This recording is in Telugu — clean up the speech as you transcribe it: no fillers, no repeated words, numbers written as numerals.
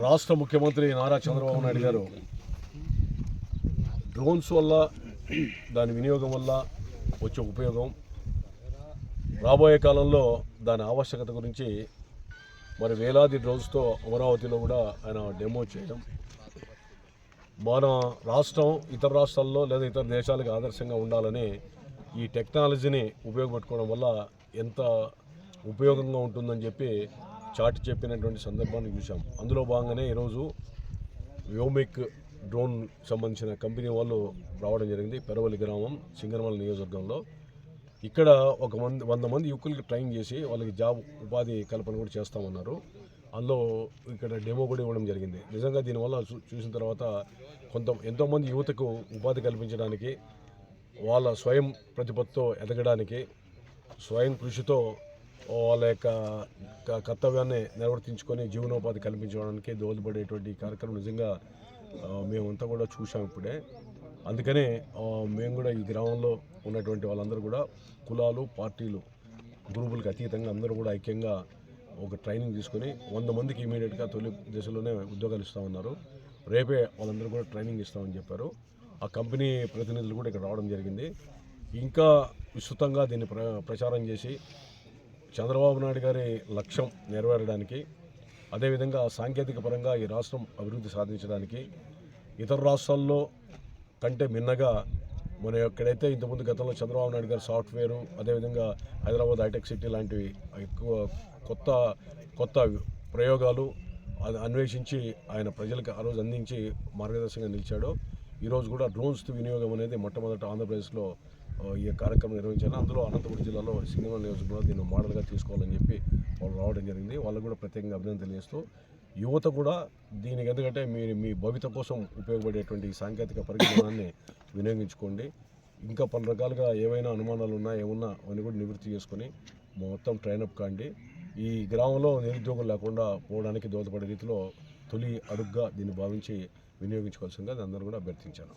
రాష్ట్ర ముఖ్యమంత్రి నారా చంద్రబాబు నాయుడు గారు డ్రోన్స్ వల్ల దాని వినియోగం వల్ల వచ్చే ఉపయోగం రాబోయే కాలంలో దాని ఆవశ్యకత గురించి మరి వేలాది డ్రోన్స్తో అమరావతిలో కూడా ఆయన డెమో చేయడం మన రాష్ట్రం ఇతర రాష్ట్రాల్లో లేదా ఇతర దేశాలకు ఆదర్శంగా ఉండాలని ఈ టెక్నాలజీని ఉపయోగపెట్టుకోవడం వల్ల ఎంత ఉపయోగంగా ఉంటుందని చెప్పి చాటి చెప్పినటువంటి సందర్భాన్ని చూసాం. అందులో భాగంగానే ఈరోజు వ్యోమిక్ డ్రోన్ సంబంధించిన కంపెనీ వాళ్ళు రావడం జరిగింది. పెరవల్లి గ్రామం సింగనమల నియోజకవర్గంలో. ఇక్కడ 100 మంది యువకులకి ట్రైన్ చేసి వాళ్ళకి జాబ్ ఉపాధి కల్పన కూడా చేస్తామన్నారు. అందులో ఇక్కడ డెమో కూడా ఇవ్వడం జరిగింది. నిజంగా దీనివల్ల చూసిన తర్వాత ఎంతోమంది యువతకు ఉపాధి కల్పించడానికి, వాళ్ళ స్వయం ప్రతిపత్తితో ఎదగడానికి, స్వయం కృషితో వాళ్ళ యొక్క కర్తవ్యాన్ని నిర్వర్తించుకొని జీవనోపాధి కల్పించడానికి దోహదపడేటువంటి కార్యక్రమం నిజంగా మేమంతా కూడా చూసాం ఇప్పుడే. అందుకనే మేము కూడా ఈ గ్రామంలో ఉన్నటువంటి వాళ్ళందరూ కూడా కులాలు, పార్టీలు, గ్రూపులకు అతీతంగా అందరూ కూడా ఐక్యంగా ఒక ట్రైనింగ్ తీసుకొని 100 మందికి ఇమీడియట్గా తొలి దశలోనే ఉద్యోగాలు ఇస్తామన్నారు. రేపే వాళ్ళందరూ కూడా ట్రైనింగ్ ఇస్తామని చెప్పారు. ఆ కంపెనీ ప్రతినిధులు కూడా ఇక్కడ రావడం జరిగింది. ఇంకా విస్తృతంగా దీన్ని ప్రచారం చేసి చంద్రబాబు నాయుడు గారి లక్ష్యం నెరవేరడానికి, అదేవిధంగా సాంకేతిక పరంగా ఈ రాష్ట్రం అభివృద్ధి సాధించడానికి ఇతర రాష్ట్రాల్లో కంటే మిన్నగా మన ఎక్కడైతే ఇంతకుముందు గతంలో చంద్రబాబు నాయుడు గారి సాఫ్ట్వేరు, అదేవిధంగా హైదరాబాద్ హైటెక్ సిటీ లాంటివి ఎక్కువ కొత్త ప్రయోగాలు అన్వేషించి ఆయన ప్రజలకు ఆ రోజు అందించి మార్గదర్శకంగా నిలిచాడో, ఈరోజు కూడా డ్రోన్స్ వినియోగం అనేది మొట్టమొదట ఆంధ్రప్రదేశ్లో ఈ కార్యక్రమం నిర్వహించారు. అందులో అనంతపురం జిల్లాలో సింగనమల నియోజకవర్గంలో దీన్ని మోడల్గా తీసుకోవాలని చెప్పి వాళ్ళు రావడం జరిగింది. వాళ్ళకు కూడా ప్రత్యేకంగా అభినందన తెలియజేస్తూ యువత కూడా దీనికి ఎందుకంటే మీరు మీ భవిత కోసం ఉపయోగపడేటువంటి ఈ సాంకేతిక పరిజ్ఞానాన్ని వినియోగించుకోండి. ఇంకా పలు రకాలుగా ఏవైనా అనుమానాలు ఉన్నా ఏమున్నా అవన్నీ కూడా నివృత్తి చేసుకొని మొత్తం ట్రైనప్ కాండి. ఈ గ్రామంలో నిరుద్యోగం లేకుండా పోవడానికి దోహదపడే రీతిలో తొలి అడుగ్గా దీన్ని భావించి వినియోగించుకోవాల్సిందిగా అందరూ కూడా అభ్యర్థించాను.